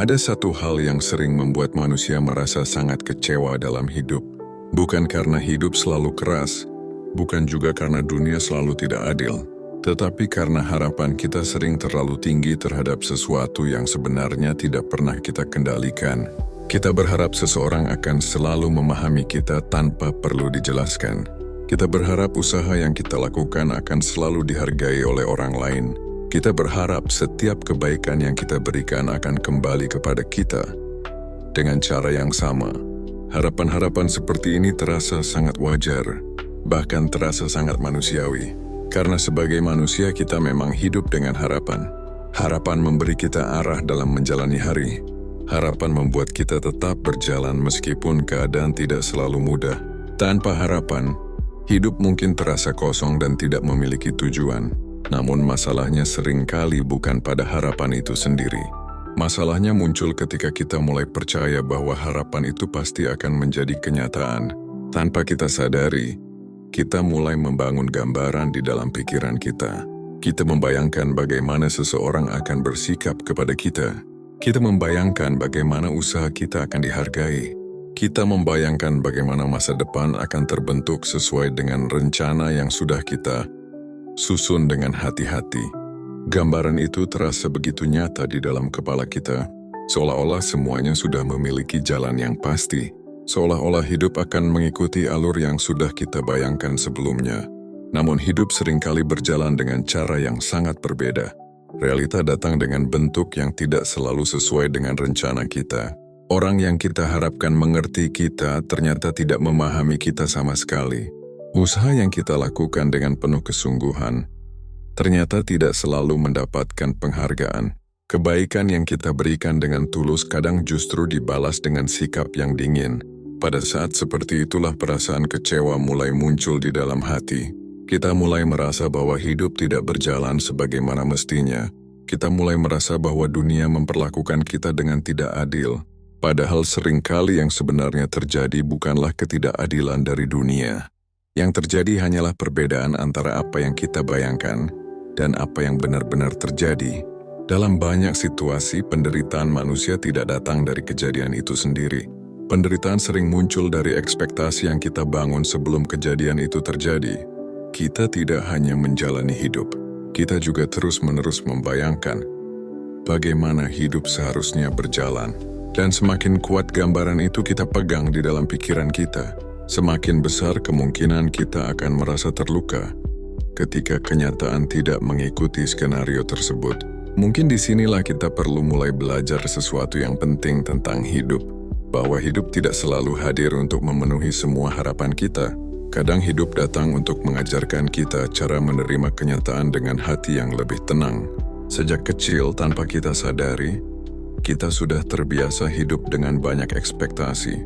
Ada satu hal yang sering membuat manusia merasa sangat kecewa dalam hidup. Bukan karena hidup selalu keras, bukan juga karena dunia selalu tidak adil, tetapi karena harapan kita sering terlalu tinggi terhadap sesuatu yang sebenarnya tidak pernah kita kendalikan. Kita berharap seseorang akan selalu memahami kita tanpa perlu dijelaskan. Kita berharap usaha yang kita lakukan akan selalu dihargai oleh orang lain. Kita berharap setiap kebaikan yang kita berikan akan kembali kepada kita. Dengan cara yang sama, harapan-harapan seperti ini terasa sangat wajar, bahkan terasa sangat manusiawi. Karena sebagai manusia kita memang hidup dengan harapan. Harapan memberi kita arah dalam menjalani hari. Harapan membuat kita tetap berjalan meskipun keadaan tidak selalu mudah. Tanpa harapan, hidup mungkin terasa kosong dan tidak memiliki tujuan. Namun masalahnya seringkali bukan pada harapan itu sendiri. Masalahnya muncul ketika kita mulai percaya bahwa harapan itu pasti akan menjadi kenyataan. Tanpa kita sadari, kita mulai membangun gambaran di dalam pikiran kita. Kita membayangkan bagaimana seseorang akan bersikap kepada kita. Kita membayangkan bagaimana usaha kita akan dihargai. Kita membayangkan bagaimana masa depan akan terbentuk sesuai dengan rencana yang sudah kita susun dengan hati-hati. Gambaran itu terasa begitu nyata di dalam kepala kita, seolah-olah semuanya sudah memiliki jalan yang pasti, seolah-olah hidup akan mengikuti alur yang sudah kita bayangkan sebelumnya. Namun hidup seringkali berjalan dengan cara yang sangat berbeda. Realita datang dengan bentuk yang tidak selalu sesuai dengan rencana kita. Orang yang kita harapkan mengerti kita ternyata tidak memahami kita sama sekali. Usaha yang kita lakukan dengan penuh kesungguhan ternyata tidak selalu mendapatkan penghargaan. Kebaikan yang kita berikan dengan tulus kadang justru dibalas dengan sikap yang dingin. Pada saat seperti itulah perasaan kecewa mulai muncul di dalam hati. Kita mulai merasa bahwa hidup tidak berjalan sebagaimana mestinya. Kita mulai merasa bahwa dunia memperlakukan kita dengan tidak adil. Padahal seringkali yang sebenarnya terjadi bukanlah ketidakadilan dari dunia. Yang terjadi hanyalah perbedaan antara apa yang kita bayangkan dan apa yang benar-benar terjadi. Dalam banyak situasi, penderitaan manusia tidak datang dari kejadian itu sendiri. Penderitaan sering muncul dari ekspektasi yang kita bangun sebelum kejadian itu terjadi. Kita tidak hanya menjalani hidup, kita juga terus-menerus membayangkan bagaimana hidup seharusnya berjalan. Dan semakin kuat gambaran itu kita pegang di dalam pikiran kita, semakin besar kemungkinan kita akan merasa terluka ketika kenyataan tidak mengikuti skenario tersebut. Mungkin disinilah kita perlu mulai belajar sesuatu yang penting tentang hidup, bahwa hidup tidak selalu hadir untuk memenuhi semua harapan kita. Kadang hidup datang untuk mengajarkan kita cara menerima kenyataan dengan hati yang lebih tenang. Sejak kecil tanpa kita sadari, kita sudah terbiasa hidup dengan banyak ekspektasi.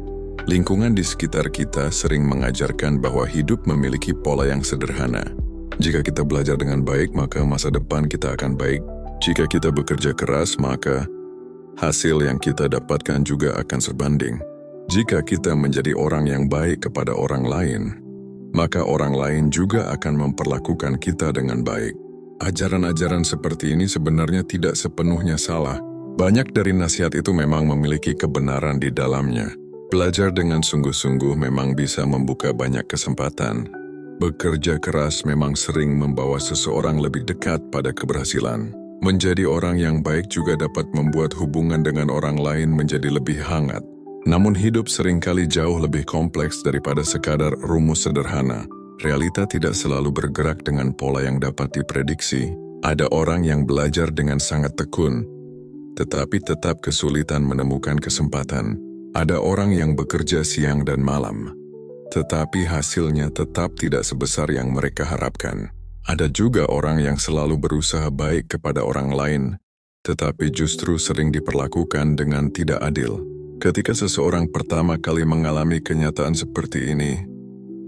Lingkungan di sekitar kita sering mengajarkan bahwa hidup memiliki pola yang sederhana. Jika kita belajar dengan baik, maka masa depan kita akan baik. Jika kita bekerja keras, maka hasil yang kita dapatkan juga akan sebanding. Jika kita menjadi orang yang baik kepada orang lain, maka orang lain juga akan memperlakukan kita dengan baik. Ajaran-ajaran seperti ini sebenarnya tidak sepenuhnya salah. Banyak dari nasihat itu memang memiliki kebenaran di dalamnya. Belajar dengan sungguh-sungguh memang bisa membuka banyak kesempatan. Bekerja keras memang sering membawa seseorang lebih dekat pada keberhasilan. Menjadi orang yang baik juga dapat membuat hubungan dengan orang lain menjadi lebih hangat. Namun hidup seringkali jauh lebih kompleks daripada sekadar rumus sederhana. Realita tidak selalu bergerak dengan pola yang dapat diprediksi. Ada orang yang belajar dengan sangat tekun, tetapi tetap kesulitan menemukan kesempatan. Ada orang yang bekerja siang dan malam, tetapi hasilnya tetap tidak sebesar yang mereka harapkan. Ada juga orang yang selalu berusaha baik kepada orang lain, tetapi justru sering diperlakukan dengan tidak adil. Ketika seseorang pertama kali mengalami kenyataan seperti ini,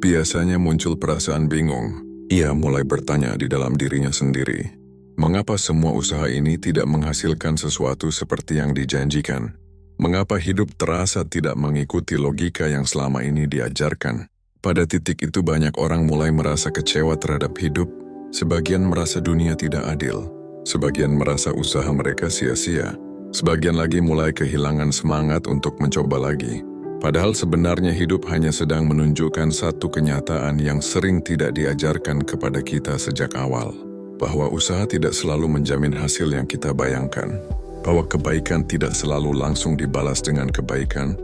biasanya muncul perasaan bingung. Ia mulai bertanya di dalam dirinya sendiri, mengapa semua usaha ini tidak menghasilkan sesuatu seperti yang dijanjikan? Mengapa hidup terasa tidak mengikuti logika yang selama ini diajarkan? Pada titik itu banyak orang mulai merasa kecewa terhadap hidup. Sebagian merasa dunia tidak adil. Sebagian merasa usaha mereka sia-sia. Sebagian lagi mulai kehilangan semangat untuk mencoba lagi. Padahal sebenarnya hidup hanya sedang menunjukkan satu kenyataan yang sering tidak diajarkan kepada kita sejak awal. Bahwa usaha tidak selalu menjamin hasil yang kita bayangkan. Bahwa kebaikan tidak selalu langsung dibalas dengan kebaikan.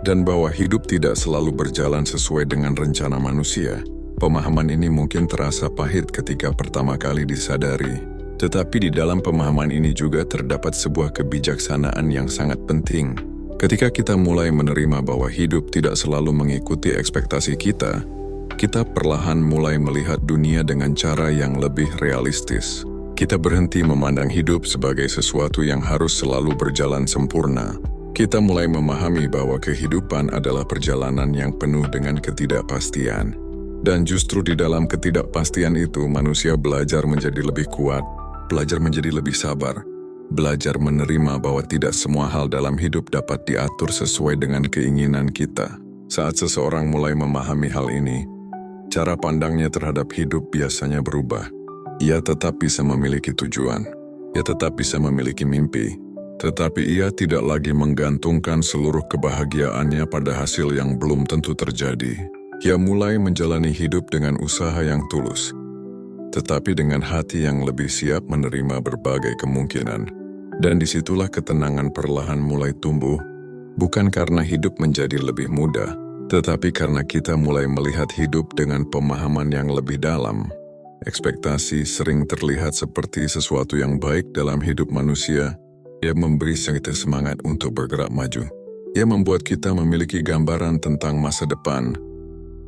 Dan bahwa hidup tidak selalu berjalan sesuai dengan rencana manusia. Pemahaman ini mungkin terasa pahit ketika pertama kali disadari. Tetapi di dalam pemahaman ini juga terdapat sebuah kebijaksanaan yang sangat penting. Ketika kita mulai menerima bahwa hidup tidak selalu mengikuti ekspektasi kita perlahan mulai melihat dunia dengan cara yang lebih realistis. Kita berhenti memandang hidup sebagai sesuatu yang harus selalu berjalan sempurna. Kita mulai memahami bahwa kehidupan adalah perjalanan yang penuh dengan ketidakpastian. Dan justru di dalam ketidakpastian itu manusia belajar menjadi lebih kuat, belajar menjadi lebih sabar, belajar menerima bahwa tidak semua hal dalam hidup dapat diatur sesuai dengan keinginan kita. Saat seseorang mulai memahami hal ini, cara pandangnya terhadap hidup biasanya berubah. Ia tetap bisa memiliki tujuan, ia tetap bisa memiliki mimpi, tetapi ia tidak lagi menggantungkan seluruh kebahagiaannya pada hasil yang belum tentu terjadi. Ia mulai menjalani hidup dengan usaha yang tulus, tetapi dengan hati yang lebih siap menerima berbagai kemungkinan. Dan disitulah ketenangan perlahan mulai tumbuh, bukan karena hidup menjadi lebih mudah, tetapi karena kita mulai melihat hidup dengan pemahaman yang lebih dalam. Ekspektasi sering terlihat seperti sesuatu yang baik dalam hidup manusia, yang memberi kita semangat untuk bergerak maju. Ia membuat kita memiliki gambaran tentang masa depan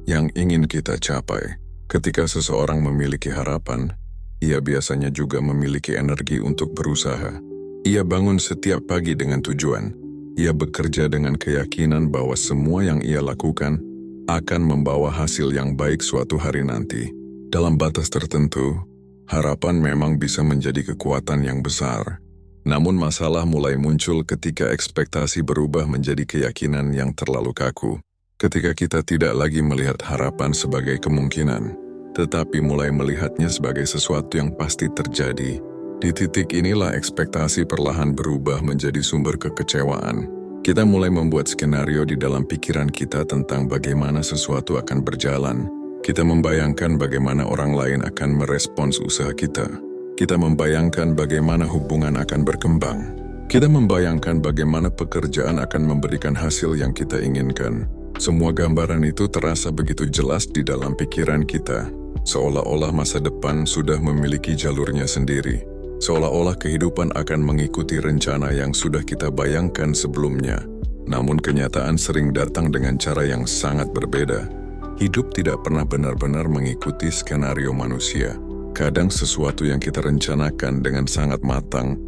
yang ingin kita capai. Ketika seseorang memiliki harapan, ia biasanya juga memiliki energi untuk berusaha. Ia bangun setiap pagi dengan tujuan. Ia bekerja dengan keyakinan bahwa semua yang ia lakukan akan membawa hasil yang baik suatu hari nanti. Dalam batas tertentu, harapan memang bisa menjadi kekuatan yang besar. Namun masalah mulai muncul ketika ekspektasi berubah menjadi keyakinan yang terlalu kaku. Ketika kita tidak lagi melihat harapan sebagai kemungkinan, tetapi mulai melihatnya sebagai sesuatu yang pasti terjadi. Di titik inilah ekspektasi perlahan berubah menjadi sumber kekecewaan. Kita mulai membuat skenario di dalam pikiran kita tentang bagaimana sesuatu akan berjalan. Kita membayangkan bagaimana orang lain akan merespons usaha kita. Kita membayangkan bagaimana hubungan akan berkembang. Kita membayangkan bagaimana pekerjaan akan memberikan hasil yang kita inginkan. Semua gambaran itu terasa begitu jelas di dalam pikiran kita. Seolah-olah masa depan sudah memiliki jalurnya sendiri. Seolah-olah kehidupan akan mengikuti rencana yang sudah kita bayangkan sebelumnya. Namun kenyataan sering datang dengan cara yang sangat berbeda. Hidup tidak pernah benar-benar mengikuti skenario manusia. Kadang sesuatu yang kita rencanakan dengan sangat matang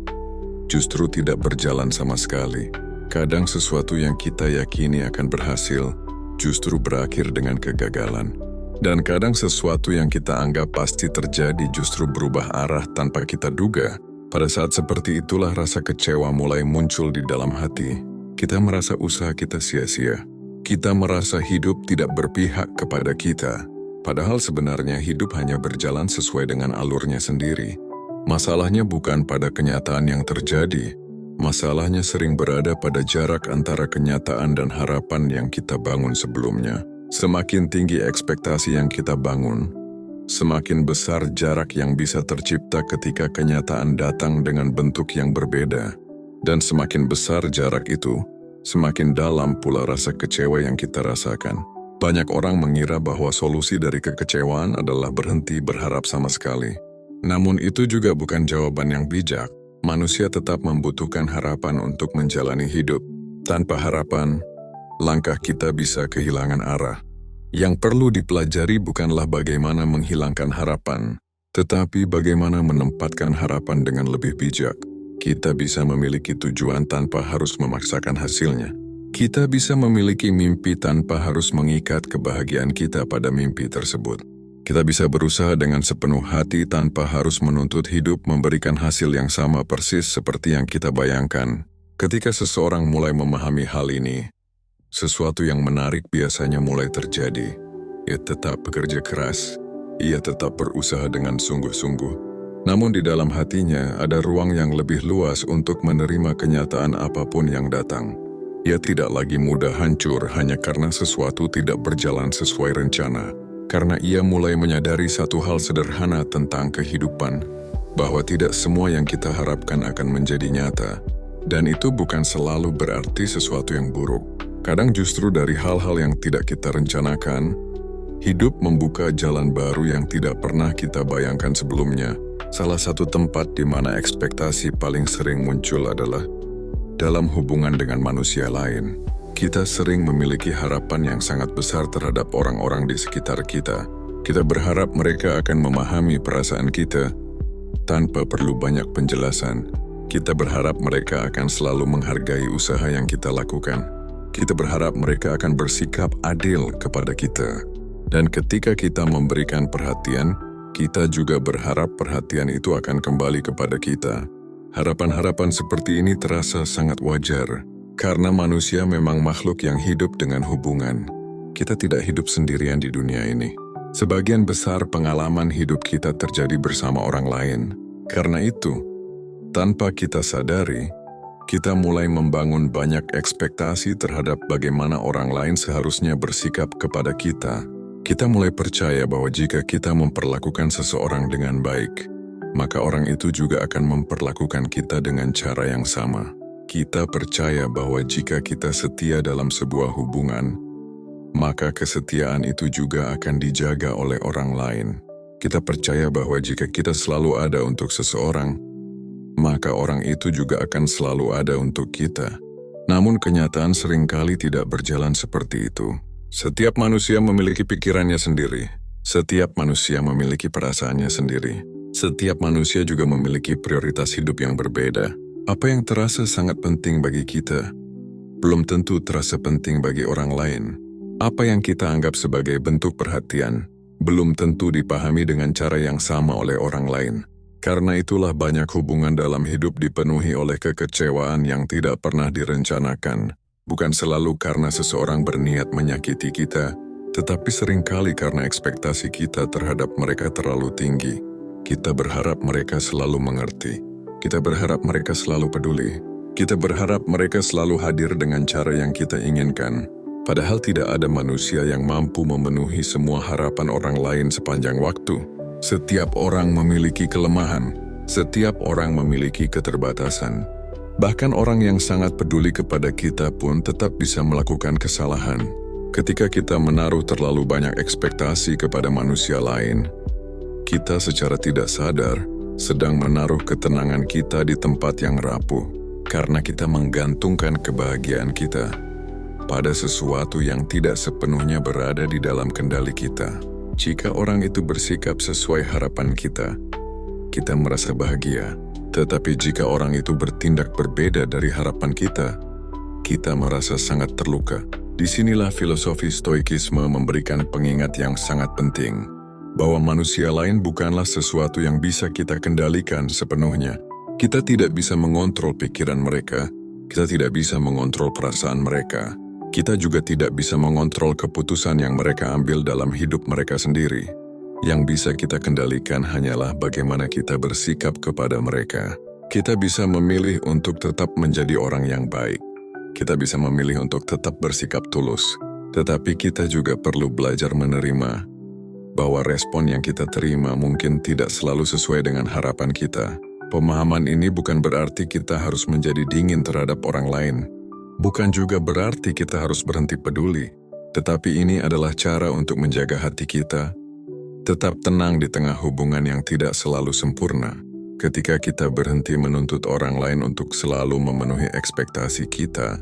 justru tidak berjalan sama sekali. Kadang sesuatu yang kita yakini akan berhasil justru berakhir dengan kegagalan. Dan kadang sesuatu yang kita anggap pasti terjadi justru berubah arah tanpa kita duga. Pada saat seperti itulah rasa kecewa mulai muncul di dalam hati. Kita merasa usaha kita sia-sia. Kita merasa hidup tidak berpihak kepada kita. Padahal sebenarnya hidup hanya berjalan sesuai dengan alurnya sendiri. Masalahnya bukan pada kenyataan yang terjadi. Masalahnya sering berada pada jarak antara kenyataan dan harapan yang kita bangun sebelumnya. Semakin tinggi ekspektasi yang kita bangun, semakin besar jarak yang bisa tercipta ketika kenyataan datang dengan bentuk yang berbeda. Dan semakin besar jarak itu, semakin dalam pula rasa kecewa yang kita rasakan. Banyak orang mengira bahwa solusi dari kekecewaan adalah berhenti berharap sama sekali. Namun itu juga bukan jawaban yang bijak. Manusia tetap membutuhkan harapan untuk menjalani hidup. Tanpa harapan, langkah kita bisa kehilangan arah. Yang perlu dipelajari bukanlah bagaimana menghilangkan harapan, tetapi bagaimana menempatkan harapan dengan lebih bijak. Kita bisa memiliki tujuan tanpa harus memaksakan hasilnya. Kita bisa memiliki mimpi tanpa harus mengikat kebahagiaan kita pada mimpi tersebut. Kita bisa berusaha dengan sepenuh hati tanpa harus menuntut hidup memberikan hasil yang sama persis seperti yang kita bayangkan. Ketika seseorang mulai memahami hal ini, sesuatu yang menarik biasanya mulai terjadi. Ia tetap bekerja keras, ia tetap berusaha dengan sungguh-sungguh, Namun di dalam hatinya ada ruang yang lebih luas untuk menerima kenyataan apapun yang datang. Ia tidak lagi mudah hancur hanya karena sesuatu tidak berjalan sesuai rencana. Karena ia mulai menyadari satu hal sederhana tentang kehidupan, bahwa tidak semua yang kita harapkan akan menjadi nyata. Dan itu bukan selalu berarti sesuatu yang buruk. Kadang justru dari hal-hal yang tidak kita rencanakan, hidup membuka jalan baru yang tidak pernah kita bayangkan sebelumnya. Salah satu tempat di mana ekspektasi paling sering muncul adalah dalam hubungan dengan manusia lain. Kita sering memiliki harapan yang sangat besar terhadap orang-orang di sekitar kita. Kita berharap mereka akan memahami perasaan kita tanpa perlu banyak penjelasan. Kita berharap mereka akan selalu menghargai usaha yang kita lakukan. Kita berharap mereka akan bersikap adil kepada kita. Dan ketika kita memberikan perhatian, kita juga berharap perhatian itu akan kembali kepada kita. Harapan-harapan seperti ini terasa sangat wajar, karena manusia memang makhluk yang hidup dengan hubungan. Kita tidak hidup sendirian di dunia ini. Sebagian besar pengalaman hidup kita terjadi bersama orang lain. Karena itu, tanpa kita sadari, kita mulai membangun banyak ekspektasi terhadap bagaimana orang lain seharusnya bersikap kepada kita. Kita mulai percaya bahwa jika kita memperlakukan seseorang dengan baik, maka orang itu juga akan memperlakukan kita dengan cara yang sama. Kita percaya bahwa jika kita setia dalam sebuah hubungan, maka kesetiaan itu juga akan dijaga oleh orang lain. Kita percaya bahwa jika kita selalu ada untuk seseorang, maka orang itu juga akan selalu ada untuk kita. Namun kenyataan seringkali tidak berjalan seperti itu. Setiap manusia memiliki pikirannya sendiri. Setiap manusia memiliki perasaannya sendiri. Setiap manusia juga memiliki prioritas hidup yang berbeda. Apa yang terasa sangat penting bagi kita, belum tentu terasa penting bagi orang lain. Apa yang kita anggap sebagai bentuk perhatian, belum tentu dipahami dengan cara yang sama oleh orang lain. Karena itulah banyak hubungan dalam hidup dipenuhi oleh kekecewaan yang tidak pernah direncanakan. Bukan selalu karena seseorang berniat menyakiti kita, tetapi seringkali karena ekspektasi kita terhadap mereka terlalu tinggi. Kita berharap mereka selalu mengerti. Kita berharap mereka selalu peduli. Kita berharap mereka selalu hadir dengan cara yang kita inginkan. Padahal tidak ada manusia yang mampu memenuhi semua harapan orang lain sepanjang waktu. Setiap orang memiliki kelemahan. Setiap orang memiliki keterbatasan. Bahkan orang yang sangat peduli kepada kita pun tetap bisa melakukan kesalahan. Ketika kita menaruh terlalu banyak ekspektasi kepada manusia lain, kita secara tidak sadar sedang menaruh ketenangan kita di tempat yang rapuh, karena kita menggantungkan kebahagiaan kita pada sesuatu yang tidak sepenuhnya berada di dalam kendali kita. Jika orang itu bersikap sesuai harapan kita merasa bahagia. Tetapi jika orang itu bertindak berbeda dari harapan kita merasa sangat terluka. Disinilah filosofi stoikisme memberikan pengingat yang sangat penting, bahwa manusia lain bukanlah sesuatu yang bisa kita kendalikan sepenuhnya. Kita tidak bisa mengontrol pikiran mereka, kita tidak bisa mengontrol perasaan mereka, kita juga tidak bisa mengontrol keputusan yang mereka ambil dalam hidup mereka sendiri. Yang bisa kita kendalikan hanyalah bagaimana kita bersikap kepada mereka. Kita bisa memilih untuk tetap menjadi orang yang baik. Kita bisa memilih untuk tetap bersikap tulus. Tetapi kita juga perlu belajar menerima bahwa respon yang kita terima mungkin tidak selalu sesuai dengan harapan kita. Pemahaman ini bukan berarti kita harus menjadi dingin terhadap orang lain. Bukan juga berarti kita harus berhenti peduli. Tetapi ini adalah cara untuk menjaga hati kita tetap tenang di tengah hubungan yang tidak selalu sempurna. Ketika kita berhenti menuntut orang lain untuk selalu memenuhi ekspektasi kita,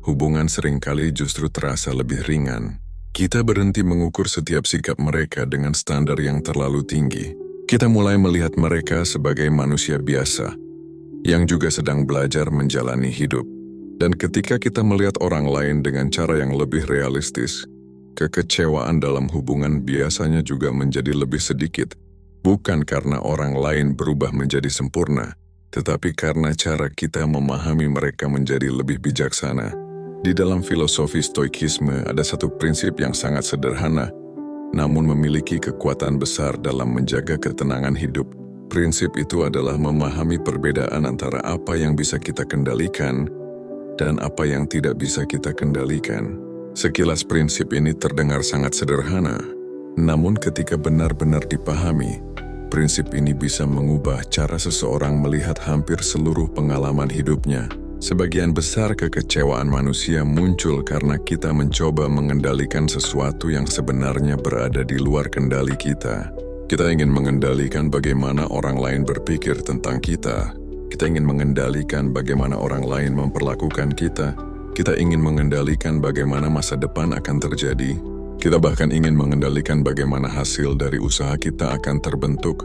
hubungan seringkali justru terasa lebih ringan. Kita berhenti mengukur setiap sikap mereka dengan standar yang terlalu tinggi. Kita mulai melihat mereka sebagai manusia biasa, yang juga sedang belajar menjalani hidup. Dan ketika kita melihat orang lain dengan cara yang lebih realistis, kekecewaan dalam hubungan biasanya juga menjadi lebih sedikit, bukan karena orang lain berubah menjadi sempurna, tetapi karena cara kita memahami mereka menjadi lebih bijaksana. Di dalam filosofi stoikisme ada satu prinsip yang sangat sederhana, namun memiliki kekuatan besar dalam menjaga ketenangan hidup. Prinsip itu adalah memahami perbedaan antara apa yang bisa kita kendalikan dan apa yang tidak bisa kita kendalikan. Sekilas prinsip ini terdengar sangat sederhana, namun ketika benar-benar dipahami, prinsip ini bisa mengubah cara seseorang melihat hampir seluruh pengalaman hidupnya. Sebagian besar kekecewaan manusia muncul karena kita mencoba mengendalikan sesuatu yang sebenarnya berada di luar kendali kita. Kita ingin mengendalikan bagaimana orang lain berpikir tentang kita. Kita ingin mengendalikan bagaimana orang lain memperlakukan kita. Kita ingin mengendalikan bagaimana masa depan akan terjadi. Kita bahkan ingin mengendalikan bagaimana hasil dari usaha kita akan terbentuk.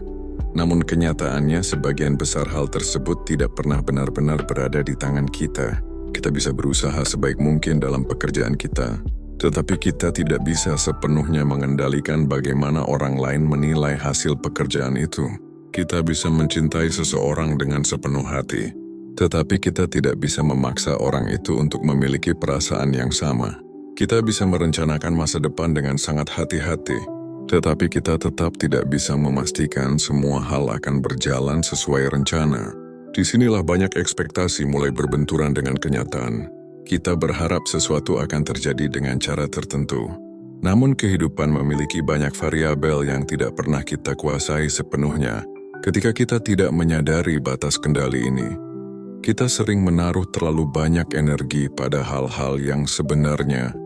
Namun kenyataannya sebagian besar hal tersebut tidak pernah benar-benar berada di tangan kita. Kita bisa berusaha sebaik mungkin dalam pekerjaan kita, tetapi kita tidak bisa sepenuhnya mengendalikan bagaimana orang lain menilai hasil pekerjaan itu. Kita bisa mencintai seseorang dengan sepenuh hati, tetapi kita tidak bisa memaksa orang itu untuk memiliki perasaan yang sama. Kita bisa merencanakan masa depan dengan sangat hati-hati, tetapi kita tetap tidak bisa memastikan semua hal akan berjalan sesuai rencana. Disinilah banyak ekspektasi mulai berbenturan dengan kenyataan. Kita berharap sesuatu akan terjadi dengan cara tertentu. Namun kehidupan memiliki banyak variabel yang tidak pernah kita kuasai sepenuhnya. Ketika kita tidak menyadari batas kendali ini, kita sering menaruh terlalu banyak energi pada hal-hal yang sebenarnya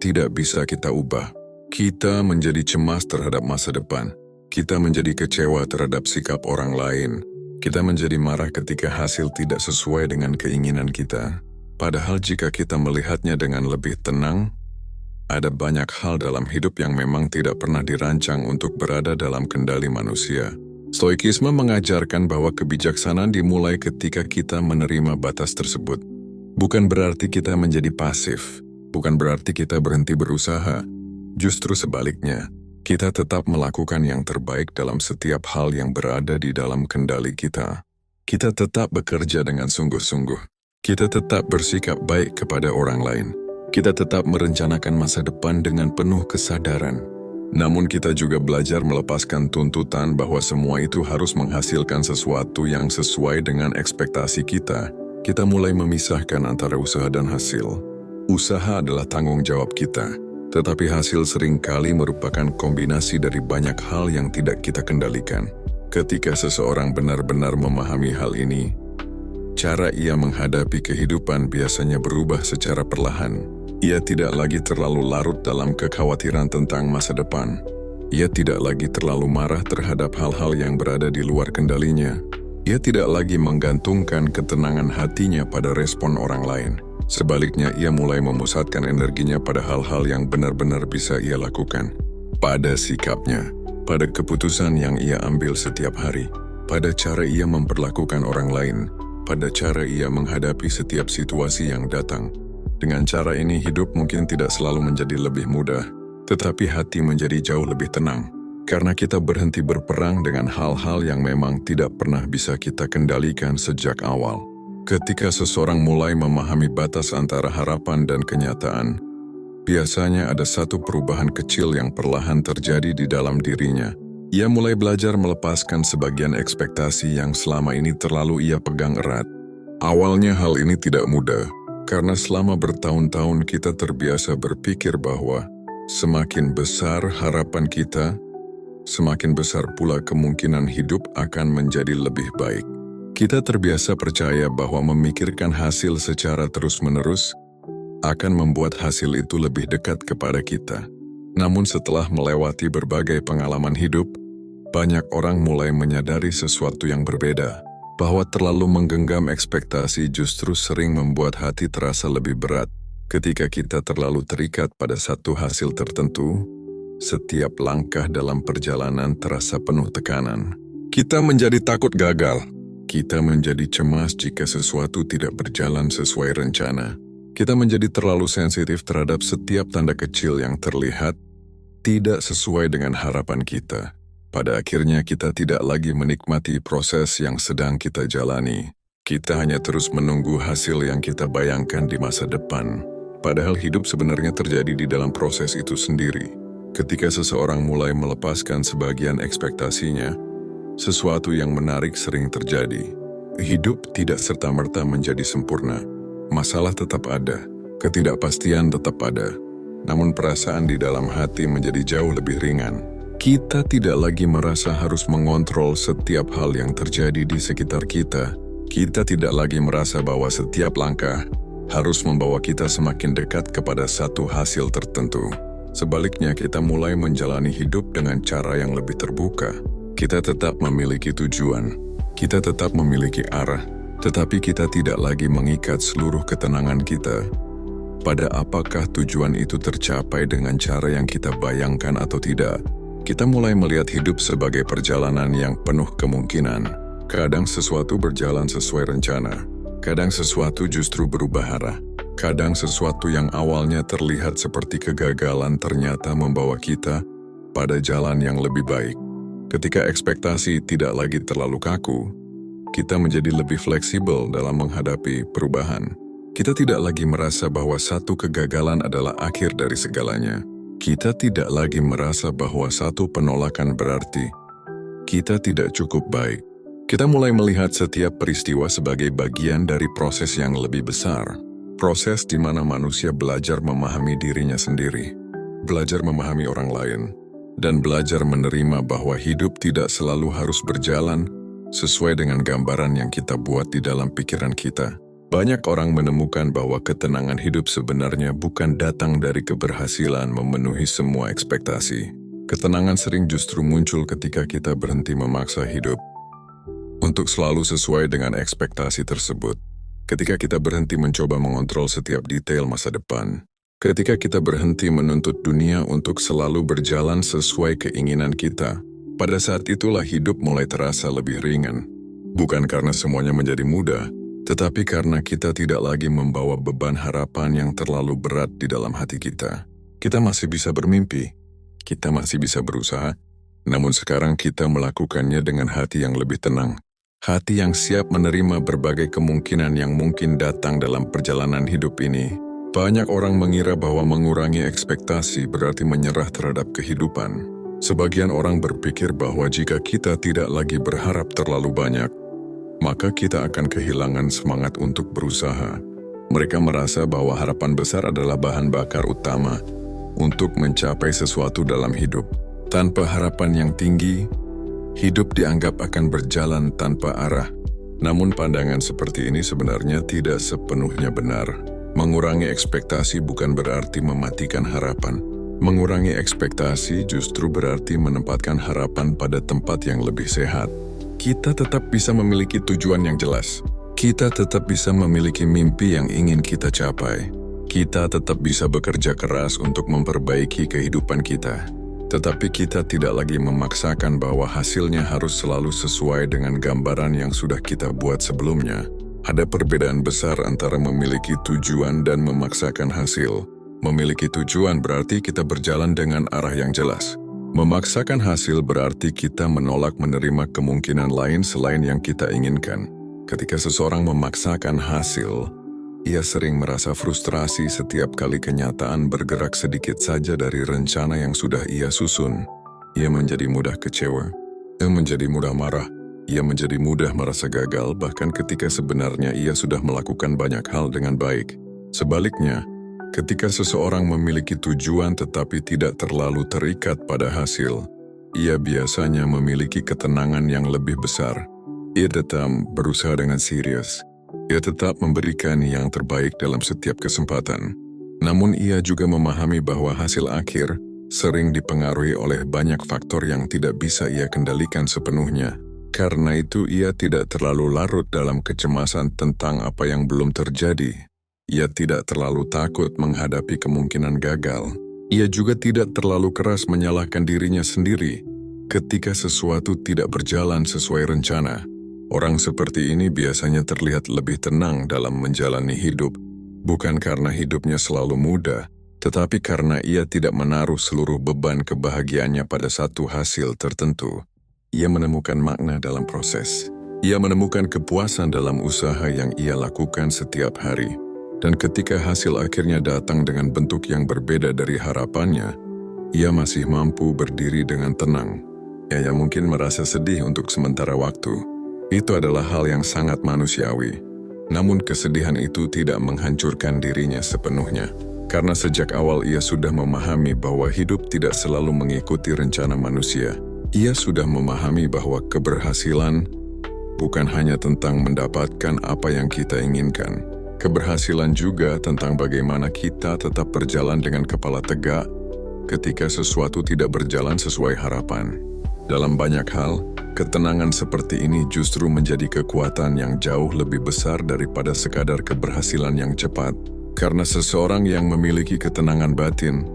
tidak bisa kita ubah. Kita menjadi cemas terhadap masa depan. Kita menjadi kecewa terhadap sikap orang lain. Kita menjadi marah ketika hasil tidak sesuai dengan keinginan kita. Padahal jika kita melihatnya dengan lebih tenang, ada banyak hal dalam hidup yang memang tidak pernah dirancang untuk berada dalam kendali manusia. Stoikisme mengajarkan bahwa kebijaksanaan dimulai ketika kita menerima batas tersebut. Bukan berarti kita menjadi pasif. Bukan berarti kita berhenti berusaha. Justru sebaliknya, kita tetap melakukan yang terbaik dalam setiap hal yang berada di dalam kendali kita. Kita tetap bekerja dengan sungguh-sungguh. Kita tetap bersikap baik kepada orang lain. Kita tetap merencanakan masa depan dengan penuh kesadaran. Namun kita juga belajar melepaskan tuntutan bahwa semua itu harus menghasilkan sesuatu yang sesuai dengan ekspektasi kita. Kita mulai memisahkan antara usaha dan hasil. Usaha adalah tanggung jawab kita, tetapi hasil seringkali merupakan kombinasi dari banyak hal yang tidak kita kendalikan. Ketika seseorang benar-benar memahami hal ini, cara ia menghadapi kehidupan biasanya berubah secara perlahan. Ia tidak lagi terlalu larut dalam kekhawatiran tentang masa depan. Ia tidak lagi terlalu marah terhadap hal-hal yang berada di luar kendalinya. Ia tidak lagi menggantungkan ketenangan hatinya pada respon orang lain. Sebaliknya, ia mulai memusatkan energinya pada hal-hal yang benar-benar bisa ia lakukan. Pada sikapnya, pada keputusan yang ia ambil setiap hari, pada cara ia memperlakukan orang lain, pada cara ia menghadapi setiap situasi yang datang. Dengan cara ini, hidup mungkin tidak selalu menjadi lebih mudah, tetapi hati menjadi jauh lebih tenang. Karena kita berhenti berperang dengan hal-hal yang memang tidak pernah bisa kita kendalikan sejak awal. Ketika seseorang mulai memahami batas antara harapan dan kenyataan, biasanya ada satu perubahan kecil yang perlahan terjadi di dalam dirinya. Ia mulai belajar melepaskan sebagian ekspektasi yang selama ini terlalu ia pegang erat. Awalnya hal ini tidak mudah, karena selama bertahun-tahun kita terbiasa berpikir bahwa semakin besar harapan kita, semakin besar pula kemungkinan hidup akan menjadi lebih baik. Kita terbiasa percaya bahwa memikirkan hasil secara terus-menerus akan membuat hasil itu lebih dekat kepada kita. Namun setelah melewati berbagai pengalaman hidup, banyak orang mulai menyadari sesuatu yang berbeda, bahwa terlalu menggenggam ekspektasi justru sering membuat hati terasa lebih berat. Ketika kita terlalu terikat pada satu hasil tertentu, setiap langkah dalam perjalanan terasa penuh tekanan. Kita menjadi takut gagal. Kita menjadi cemas jika sesuatu tidak berjalan sesuai rencana. Kita menjadi terlalu sensitif terhadap setiap tanda kecil yang terlihat tidak sesuai dengan harapan kita. Pada akhirnya kita tidak lagi menikmati proses yang sedang kita jalani. Kita hanya terus menunggu hasil yang kita bayangkan di masa depan. Padahal hidup sebenarnya terjadi di dalam proses itu sendiri. Ketika seseorang mulai melepaskan sebagian ekspektasinya, Sesuatu yang menarik sering terjadi. Hidup tidak serta-merta menjadi sempurna. Masalah tetap ada, ketidakpastian tetap ada. Namun perasaan di dalam hati menjadi jauh lebih ringan. Kita tidak lagi merasa harus mengontrol setiap hal yang terjadi di sekitar kita. Kita tidak lagi merasa bahwa setiap langkah harus membawa kita semakin dekat kepada satu hasil tertentu. Sebaliknya, kita mulai menjalani hidup dengan cara yang lebih terbuka. Kita tetap memiliki tujuan, kita tetap memiliki arah, tetapi kita tidak lagi mengikat seluruh ketenangan kita pada apakah tujuan itu tercapai dengan cara yang kita bayangkan atau tidak. Kita mulai melihat hidup sebagai perjalanan yang penuh kemungkinan. Kadang sesuatu berjalan sesuai rencana, kadang sesuatu justru berubah arah. Kadang sesuatu yang awalnya terlihat seperti kegagalan ternyata membawa kita pada jalan yang lebih baik. Ketika ekspektasi tidak lagi terlalu kaku, kita menjadi lebih fleksibel dalam menghadapi perubahan. Kita tidak lagi merasa bahwa satu kegagalan adalah akhir dari segalanya. Kita tidak lagi merasa bahwa satu penolakan berarti kita tidak cukup baik. Kita mulai melihat setiap peristiwa sebagai bagian dari proses yang lebih besar. Proses di mana manusia belajar memahami dirinya sendiri, belajar memahami orang lain, dan belajar menerima bahwa hidup tidak selalu harus berjalan sesuai dengan gambaran yang kita buat di dalam pikiran kita. Banyak orang menemukan bahwa ketenangan hidup sebenarnya bukan datang dari keberhasilan memenuhi semua ekspektasi. Ketenangan sering justru muncul ketika kita berhenti memaksa hidup untuk selalu sesuai dengan ekspektasi tersebut. Ketika kita berhenti mencoba mengontrol setiap detail masa depan. Ketika kita berhenti menuntut dunia untuk selalu berjalan sesuai keinginan kita. Pada saat itulah hidup mulai terasa lebih ringan. Bukan karena semuanya menjadi mudah, tetapi karena kita tidak lagi membawa beban harapan yang terlalu berat di dalam hati kita. Kita masih bisa bermimpi, kita masih bisa berusaha, namun sekarang kita melakukannya dengan hati yang lebih tenang. Hati yang siap menerima berbagai kemungkinan yang mungkin datang dalam perjalanan hidup ini. Banyak orang mengira bahwa mengurangi ekspektasi berarti menyerah terhadap kehidupan. Sebagian orang berpikir bahwa jika kita tidak lagi berharap terlalu banyak, maka kita akan kehilangan semangat untuk berusaha. Mereka merasa bahwa harapan besar adalah bahan bakar utama untuk mencapai sesuatu dalam hidup. Tanpa harapan yang tinggi, hidup dianggap akan berjalan tanpa arah. Namun pandangan seperti ini sebenarnya tidak sepenuhnya benar. Mengurangi ekspektasi bukan berarti mematikan harapan. Mengurangi ekspektasi justru berarti menempatkan harapan pada tempat yang lebih sehat. Kita tetap bisa memiliki tujuan yang jelas. Kita tetap bisa memiliki mimpi yang ingin kita capai. Kita tetap bisa bekerja keras untuk memperbaiki kehidupan kita. Tetapi kita tidak lagi memaksakan bahwa hasilnya harus selalu sesuai dengan gambaran yang sudah kita buat sebelumnya. Ada perbedaan besar antara memiliki tujuan dan memaksakan hasil. Memiliki tujuan berarti kita berjalan dengan arah yang jelas. Memaksakan hasil berarti kita menolak menerima kemungkinan lain selain yang kita inginkan. Ketika seseorang memaksakan hasil, ia sering merasa frustrasi setiap kali kenyataan bergerak sedikit saja dari rencana yang sudah ia susun. Ia menjadi mudah kecewa, ia menjadi mudah marah, ia menjadi mudah merasa gagal bahkan ketika sebenarnya ia sudah melakukan banyak hal dengan baik. Sebaliknya, ketika seseorang memiliki tujuan tetapi tidak terlalu terikat pada hasil, ia biasanya memiliki ketenangan yang lebih besar. Ia tetap berusaha dengan serius. Ia tetap memberikan yang terbaik dalam setiap kesempatan. Namun ia juga memahami bahwa hasil akhir sering dipengaruhi oleh banyak faktor yang tidak bisa ia kendalikan sepenuhnya. Karena itu ia tidak terlalu larut dalam kecemasan tentang apa yang belum terjadi. Ia tidak terlalu takut menghadapi kemungkinan gagal. Ia juga tidak terlalu keras menyalahkan dirinya sendiri ketika sesuatu tidak berjalan sesuai rencana. Orang seperti ini biasanya terlihat lebih tenang dalam menjalani hidup, bukan karena hidupnya selalu mudah, tetapi karena ia tidak menaruh seluruh beban kebahagiaannya pada satu hasil tertentu. Ia menemukan makna dalam proses. Ia menemukan kepuasan dalam usaha yang ia lakukan setiap hari. Dan ketika hasil akhirnya datang dengan bentuk yang berbeda dari harapannya, ia masih mampu berdiri dengan tenang. Ia mungkin merasa sedih untuk sementara waktu. Itu adalah hal yang sangat manusiawi. Namun kesedihan itu tidak menghancurkan dirinya sepenuhnya. Karena sejak awal ia sudah memahami bahwa hidup tidak selalu mengikuti rencana manusia. Ia sudah memahami bahwa keberhasilan bukan hanya tentang mendapatkan apa yang kita inginkan. Keberhasilan juga tentang bagaimana kita tetap berjalan dengan kepala tegak ketika sesuatu tidak berjalan sesuai harapan. Dalam banyak hal, ketenangan seperti ini justru menjadi kekuatan yang jauh lebih besar daripada sekadar keberhasilan yang cepat. Karena seseorang yang memiliki ketenangan batin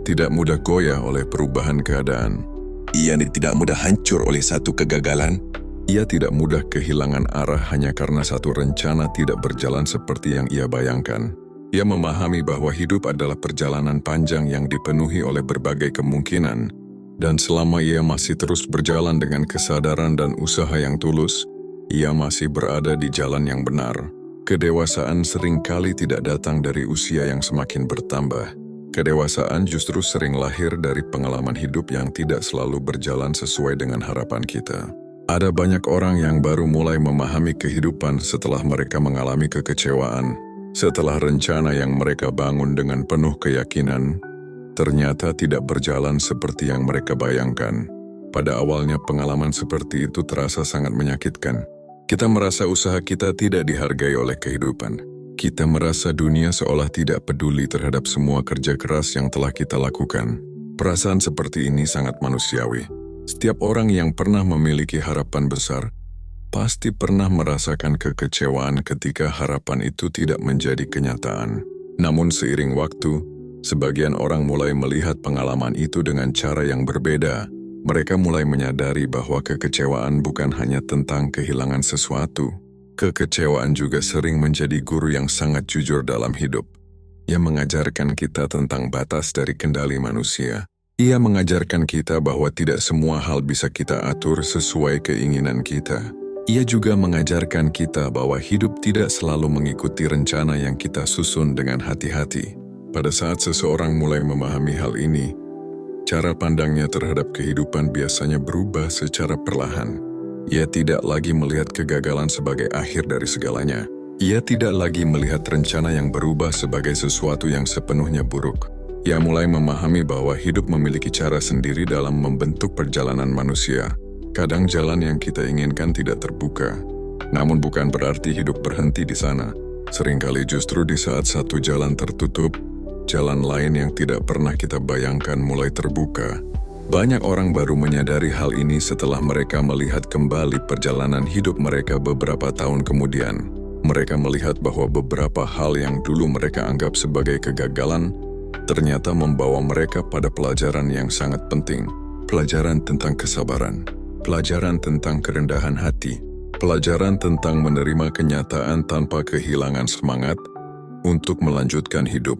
tidak mudah goyah oleh perubahan keadaan. Ia tidak mudah hancur oleh satu kegagalan. Ia tidak mudah kehilangan arah hanya karena satu rencana tidak berjalan seperti yang ia bayangkan. Ia memahami bahwa hidup adalah perjalanan panjang yang dipenuhi oleh berbagai kemungkinan. Dan selama ia masih terus berjalan dengan kesadaran dan usaha yang tulus, ia masih berada di jalan yang benar. Kedewasaan seringkali tidak datang dari usia yang semakin bertambah. Kedewasaan justru sering lahir dari pengalaman hidup yang tidak selalu berjalan sesuai dengan harapan kita. Ada banyak orang yang baru mulai memahami kehidupan setelah mereka mengalami kekecewaan. Setelah rencana yang mereka bangun dengan penuh keyakinan, ternyata tidak berjalan seperti yang mereka bayangkan. Pada awalnya pengalaman seperti itu terasa sangat menyakitkan. Kita merasa usaha kita tidak dihargai oleh kehidupan. Kita merasa dunia seolah tidak peduli terhadap semua kerja keras yang telah kita lakukan. Perasaan seperti ini sangat manusiawi. Setiap orang yang pernah memiliki harapan besar, pasti pernah merasakan kekecewaan ketika harapan itu tidak menjadi kenyataan. Namun seiring waktu, sebagian orang mulai melihat pengalaman itu dengan cara yang berbeda. Mereka mulai menyadari bahwa kekecewaan bukan hanya tentang kehilangan sesuatu. Kekecewaan juga sering menjadi guru yang sangat jujur dalam hidup. Ia mengajarkan kita tentang batas dari kendali manusia. Ia mengajarkan kita bahwa tidak semua hal bisa kita atur sesuai keinginan kita. Ia juga mengajarkan kita bahwa hidup tidak selalu mengikuti rencana yang kita susun dengan hati-hati. Pada saat seseorang mulai memahami hal ini, cara pandangnya terhadap kehidupan biasanya berubah secara perlahan. Ia tidak lagi melihat kegagalan sebagai akhir dari segalanya. Ia tidak lagi melihat rencana yang berubah sebagai sesuatu yang sepenuhnya buruk. Ia mulai memahami bahwa hidup memiliki cara sendiri dalam membentuk perjalanan manusia. Kadang jalan yang kita inginkan tidak terbuka. Namun bukan berarti hidup berhenti di sana. Seringkali justru di saat satu jalan tertutup, jalan lain yang tidak pernah kita bayangkan mulai terbuka. Banyak orang baru menyadari hal ini setelah mereka melihat kembali perjalanan hidup mereka beberapa tahun kemudian. Mereka melihat bahwa beberapa hal yang dulu mereka anggap sebagai kegagalan, ternyata membawa mereka pada pelajaran yang sangat penting. Pelajaran tentang kesabaran, pelajaran tentang kerendahan hati, pelajaran tentang menerima kenyataan tanpa kehilangan semangat untuk melanjutkan hidup.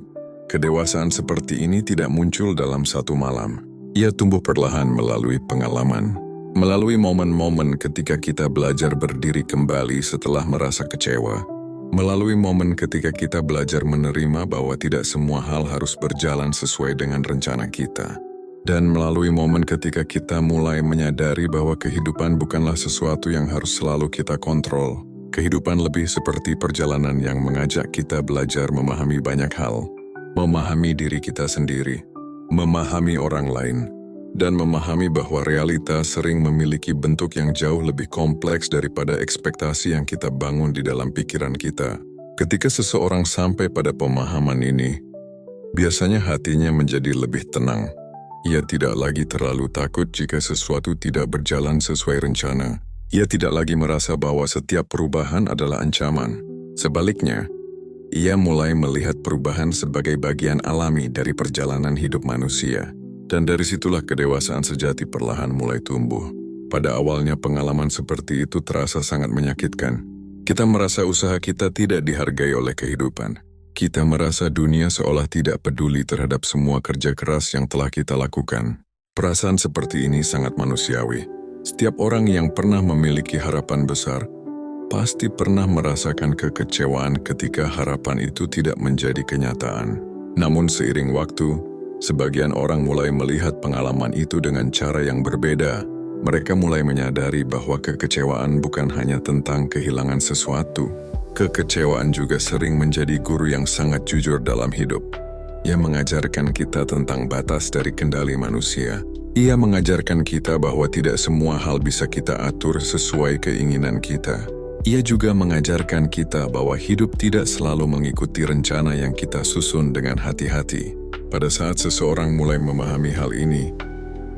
Kedewasaan seperti ini tidak muncul dalam satu malam. Ia tumbuh perlahan melalui pengalaman, melalui momen-momen ketika kita belajar berdiri kembali setelah merasa kecewa, melalui momen ketika kita belajar menerima bahwa tidak semua hal harus berjalan sesuai dengan rencana kita, dan melalui momen ketika kita mulai menyadari bahwa kehidupan bukanlah sesuatu yang harus selalu kita kontrol. Kehidupan lebih seperti perjalanan yang mengajak kita belajar memahami banyak hal, memahami diri kita sendiri, memahami orang lain, dan memahami bahwa realita sering memiliki bentuk yang jauh lebih kompleks daripada ekspektasi yang kita bangun di dalam pikiran kita. Ketika seseorang sampai pada pemahaman ini, biasanya hatinya menjadi lebih tenang. Ia tidak lagi terlalu takut jika sesuatu tidak berjalan sesuai rencana. Ia tidak lagi merasa bahwa setiap perubahan adalah ancaman. Sebaliknya, ia mulai melihat perubahan sebagai bagian alami dari perjalanan hidup manusia. Dan dari situlah kedewasaan sejati perlahan mulai tumbuh. Pada awalnya pengalaman seperti itu terasa sangat menyakitkan. Kita merasa usaha kita tidak dihargai oleh kehidupan. Kita merasa dunia seolah tidak peduli terhadap semua kerja keras yang telah kita lakukan. Perasaan seperti ini sangat manusiawi. Setiap orang yang pernah memiliki harapan besar pasti pernah merasakan kekecewaan ketika harapan itu tidak menjadi kenyataan. Namun seiring waktu, Sebagian orang mulai melihat pengalaman itu dengan cara yang berbeda. Mereka mulai menyadari bahwa kekecewaan bukan hanya tentang kehilangan sesuatu. Kekecewaan juga sering menjadi guru yang sangat jujur dalam hidup. Ia mengajarkan kita tentang batas dari kendali manusia. Ia mengajarkan kita bahwa tidak semua hal bisa kita atur sesuai keinginan kita. Ia juga mengajarkan kita bahwa hidup tidak selalu mengikuti rencana yang kita susun dengan hati-hati. Pada saat seseorang mulai memahami hal ini,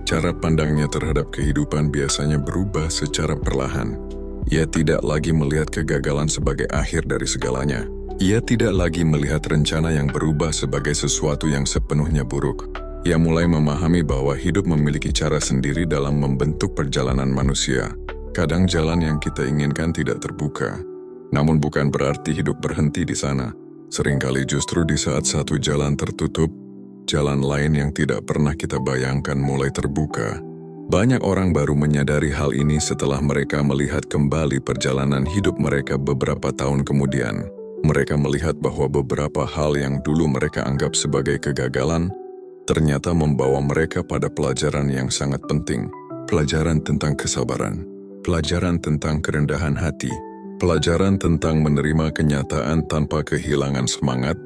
cara pandangnya terhadap kehidupan biasanya berubah secara perlahan. Ia tidak lagi melihat kegagalan sebagai akhir dari segalanya. Ia tidak lagi melihat rencana yang berubah sebagai sesuatu yang sepenuhnya buruk. Ia mulai memahami bahwa hidup memiliki cara sendiri dalam membentuk perjalanan manusia. Kadang jalan yang kita inginkan tidak terbuka, namun bukan berarti hidup berhenti di sana. Seringkali justru di saat satu jalan tertutup, jalan lain yang tidak pernah kita bayangkan mulai terbuka. Banyak orang baru menyadari hal ini setelah mereka melihat kembali perjalanan hidup mereka beberapa tahun kemudian. Mereka melihat bahwa beberapa hal yang dulu mereka anggap sebagai kegagalan, ternyata membawa mereka pada pelajaran yang sangat penting. Pelajaran tentang kesabaran, pelajaran tentang kerendahan hati, pelajaran tentang menerima kenyataan tanpa kehilangan semangat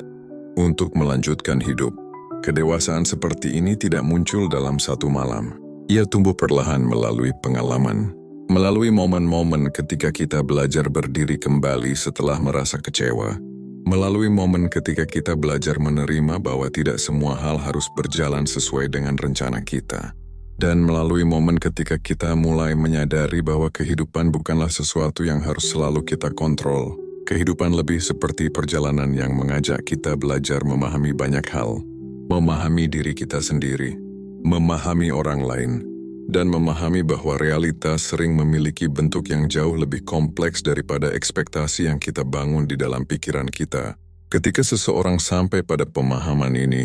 untuk melanjutkan hidup. Kedewasaan seperti ini tidak muncul dalam satu malam. Ia tumbuh perlahan melalui pengalaman, melalui momen-momen ketika kita belajar berdiri kembali setelah merasa kecewa, melalui momen ketika kita belajar menerima bahwa tidak semua hal harus berjalan sesuai dengan rencana kita, dan melalui momen ketika kita mulai menyadari bahwa kehidupan bukanlah sesuatu yang harus selalu kita kontrol. Kehidupan lebih seperti perjalanan yang mengajak kita belajar memahami banyak hal, memahami diri kita sendiri, memahami orang lain, dan memahami bahwa realitas sering memiliki bentuk yang jauh lebih kompleks daripada ekspektasi yang kita bangun di dalam pikiran kita. Ketika seseorang sampai pada pemahaman ini,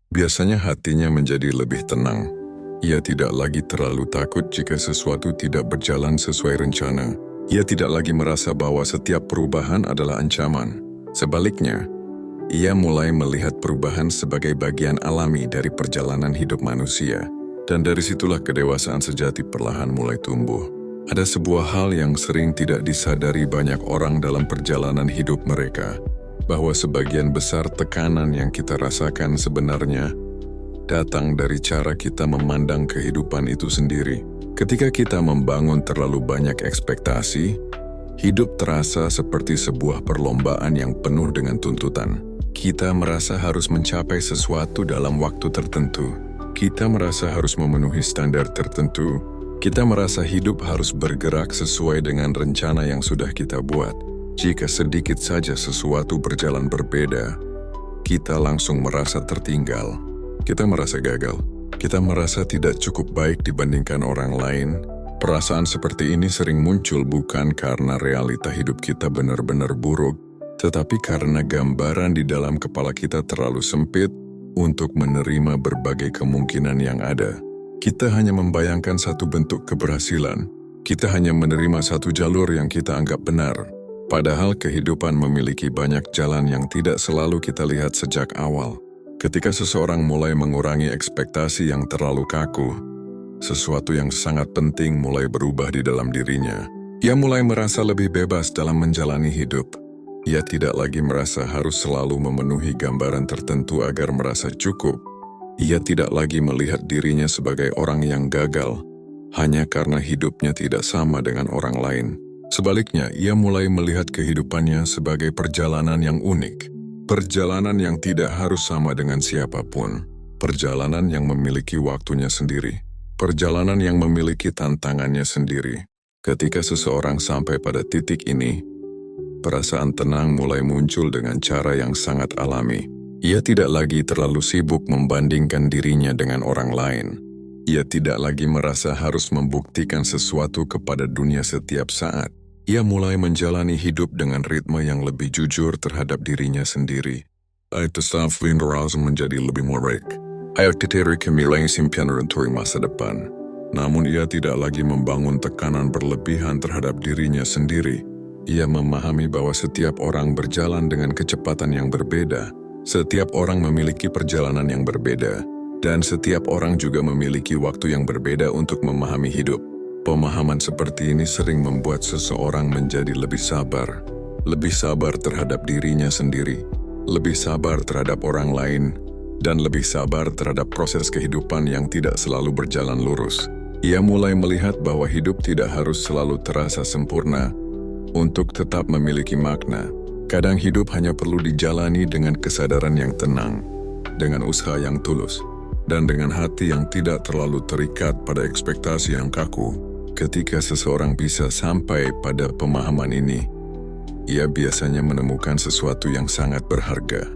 biasanya hatinya menjadi lebih tenang. Ia tidak lagi terlalu takut jika sesuatu tidak berjalan sesuai rencana. Ia tidak lagi merasa bahwa setiap perubahan adalah ancaman. Sebaliknya, ia mulai melihat perubahan sebagai bagian alami dari perjalanan hidup manusia. Dan dari situlah kedewasaan sejati perlahan mulai tumbuh. Ada sebuah hal yang sering tidak disadari banyak orang dalam perjalanan hidup mereka, bahwa sebagian besar tekanan yang kita rasakan sebenarnya datang dari cara kita memandang kehidupan itu sendiri. Ketika kita membangun terlalu banyak ekspektasi, hidup terasa seperti sebuah perlombaan yang penuh dengan tuntutan. Kita merasa harus mencapai sesuatu dalam waktu tertentu. Kita merasa harus memenuhi standar tertentu. Kita merasa hidup harus bergerak sesuai dengan rencana yang sudah kita buat. Jika sedikit saja sesuatu berjalan berbeda, kita langsung merasa tertinggal. Kita merasa gagal. Kita merasa tidak cukup baik dibandingkan orang lain. Perasaan seperti ini sering muncul bukan karena realita hidup kita benar-benar buruk, tetapi karena gambaran di dalam kepala kita terlalu sempit untuk menerima berbagai kemungkinan yang ada. Kita hanya membayangkan satu bentuk keberhasilan. Kita hanya menerima satu jalur yang kita anggap benar. Padahal kehidupan memiliki banyak jalan yang tidak selalu kita lihat sejak awal. Ketika seseorang mulai mengurangi ekspektasi yang terlalu kaku, sesuatu yang sangat penting mulai berubah di dalam dirinya. Ia mulai merasa lebih bebas dalam menjalani hidup. Ia tidak lagi merasa harus selalu memenuhi gambaran tertentu agar merasa cukup. Ia tidak lagi melihat dirinya sebagai orang yang gagal, hanya karena hidupnya tidak sama dengan orang lain. Sebaliknya, ia mulai melihat kehidupannya sebagai perjalanan yang unik. Perjalanan yang tidak harus sama dengan siapapun. Perjalanan yang memiliki waktunya sendiri. Perjalanan yang memiliki tantangannya sendiri. Ketika seseorang sampai pada titik ini, perasaan tenang mulai muncul dengan cara yang sangat alami. Ia tidak lagi terlalu sibuk membandingkan dirinya dengan orang lain. Ia tidak lagi merasa harus membuktikan sesuatu kepada dunia setiap saat. Ia mulai menjalani hidup dengan ritme yang lebih jujur terhadap dirinya sendiri. Menjadi lebih baik. Untuk masa depan. Namun ia tidak lagi membangun tekanan berlebihan terhadap dirinya sendiri. Ia memahami bahwa setiap orang berjalan dengan kecepatan yang berbeda. Setiap orang memiliki perjalanan yang berbeda, dan setiap orang juga memiliki waktu yang berbeda untuk memahami hidup. Pemahaman seperti ini sering membuat seseorang menjadi lebih sabar terhadap dirinya sendiri, lebih sabar terhadap orang lain, dan lebih sabar terhadap proses kehidupan yang tidak selalu berjalan lurus. Ia mulai melihat bahwa hidup tidak harus selalu terasa sempurna untuk tetap memiliki makna. Kadang hidup hanya perlu dijalani dengan kesadaran yang tenang, dengan usaha yang tulus, dan dengan hati yang tidak terlalu terikat pada ekspektasi yang kaku. Ketika seseorang bisa sampai pada pemahaman ini, ia biasanya menemukan sesuatu yang sangat berharga.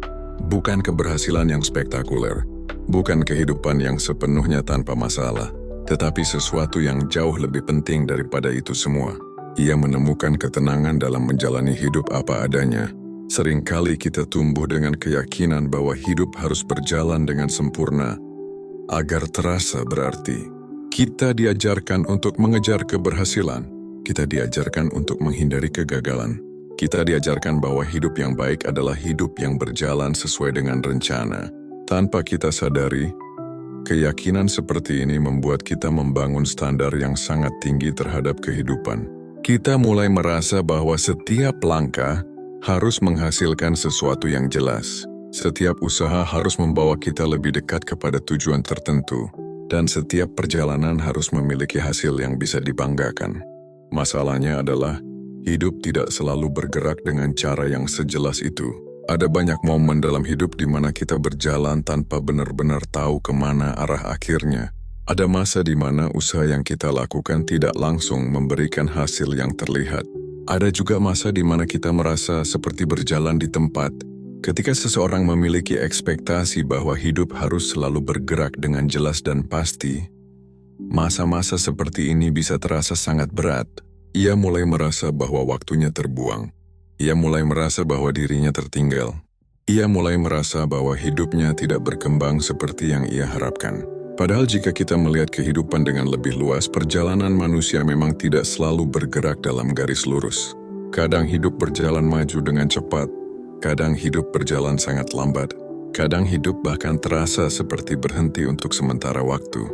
Bukan keberhasilan yang spektakuler, bukan kehidupan yang sepenuhnya tanpa masalah, tetapi sesuatu yang jauh lebih penting daripada itu semua. Ia menemukan ketenangan dalam menjalani hidup apa adanya. Seringkali kita tumbuh dengan keyakinan bahwa hidup harus berjalan dengan sempurna agar terasa berarti. Kita diajarkan untuk mengejar keberhasilan. Kita diajarkan untuk menghindari kegagalan. Kita diajarkan bahwa hidup yang baik adalah hidup yang berjalan sesuai dengan rencana. Tanpa kita sadari, keyakinan seperti ini membuat kita membangun standar yang sangat tinggi terhadap kehidupan. Kita mulai merasa bahwa setiap langkah harus menghasilkan sesuatu yang jelas. Setiap usaha harus membawa kita lebih dekat kepada tujuan tertentu, dan setiap perjalanan harus memiliki hasil yang bisa dibanggakan. Masalahnya adalah, hidup tidak selalu bergerak dengan cara yang sejelas itu. Ada banyak momen dalam hidup di mana kita berjalan tanpa benar-benar tahu kemana arah akhirnya. Ada masa di mana usaha yang kita lakukan tidak langsung memberikan hasil yang terlihat. Ada juga masa di mana kita merasa seperti berjalan di tempat. Ketika seseorang memiliki ekspektasi bahwa hidup harus selalu bergerak dengan jelas dan pasti, masa-masa seperti ini bisa terasa sangat berat. Ia mulai merasa bahwa waktunya terbuang. Ia mulai merasa bahwa dirinya tertinggal. Ia mulai merasa bahwa hidupnya tidak berkembang seperti yang ia harapkan. Padahal jika kita melihat kehidupan dengan lebih luas, perjalanan manusia memang tidak selalu bergerak dalam garis lurus. Kadang hidup berjalan maju dengan cepat, kadang hidup berjalan sangat lambat, kadang hidup bahkan terasa seperti berhenti untuk sementara waktu.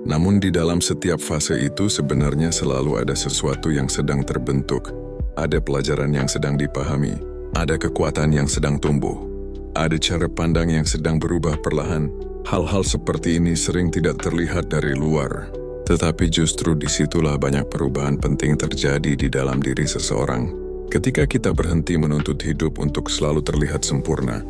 Namun di dalam setiap fase itu sebenarnya selalu ada sesuatu yang sedang terbentuk. Ada pelajaran yang sedang dipahami, ada kekuatan yang sedang tumbuh, ada cara pandang yang sedang berubah perlahan. Hal-hal seperti ini sering tidak terlihat dari luar, tetapi justru disitulah banyak perubahan penting terjadi di dalam diri seseorang. Ketika kita berhenti menuntut hidup untuk selalu terlihat sempurna,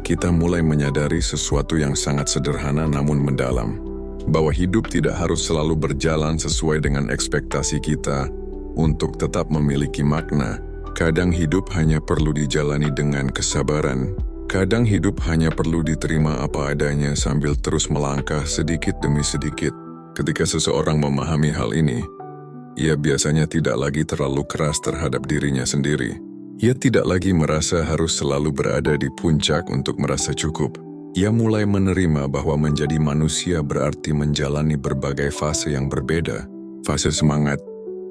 kita mulai menyadari sesuatu yang sangat sederhana namun mendalam, bahwa hidup tidak harus selalu berjalan sesuai dengan ekspektasi kita untuk tetap memiliki makna. Kadang hidup hanya perlu dijalani dengan kesabaran. Kadang hidup hanya perlu diterima apa adanya sambil terus melangkah sedikit demi sedikit. Ketika seseorang memahami hal ini, ia biasanya tidak lagi terlalu keras terhadap dirinya sendiri. Ia tidak lagi merasa harus selalu berada di puncak untuk merasa cukup. Ia mulai menerima bahwa menjadi manusia berarti menjalani berbagai fase yang berbeda. Fase semangat,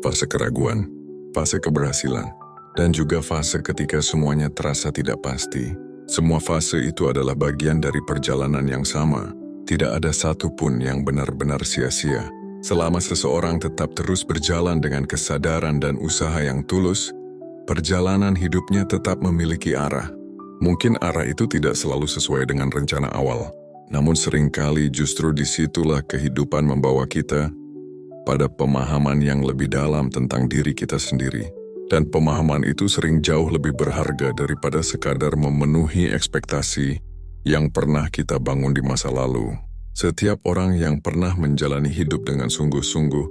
fase keraguan, fase keberhasilan, dan juga fase ketika semuanya terasa tidak pasti. Semua fase itu adalah bagian dari perjalanan yang sama. Tidak ada satupun yang benar-benar sia-sia. Selama seseorang tetap terus berjalan dengan kesadaran dan usaha yang tulus, perjalanan hidupnya tetap memiliki arah. Mungkin arah itu tidak selalu sesuai dengan rencana awal, namun seringkali justru disitulah kehidupan membawa kita pada pemahaman yang lebih dalam tentang diri kita sendiri. Dan pemahaman itu sering jauh lebih berharga daripada sekadar memenuhi ekspektasi yang pernah kita bangun di masa lalu. Setiap orang yang pernah menjalani hidup dengan sungguh-sungguh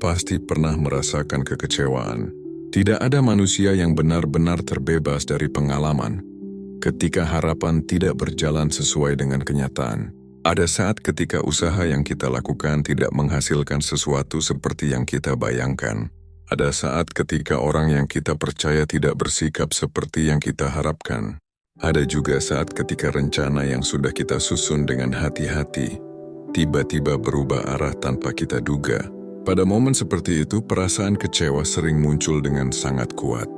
pasti pernah merasakan kekecewaan. Tidak ada manusia yang benar-benar terbebas dari pengalaman ketika harapan tidak berjalan sesuai dengan kenyataan. Ada saat ketika usaha yang kita lakukan tidak menghasilkan sesuatu seperti yang kita bayangkan. Ada saat ketika orang yang kita percaya tidak bersikap seperti yang kita harapkan. Ada juga saat ketika rencana yang sudah kita susun dengan hati-hati tiba-tiba berubah arah tanpa kita duga. Pada momen seperti itu, perasaan kecewa sering muncul dengan sangat kuat.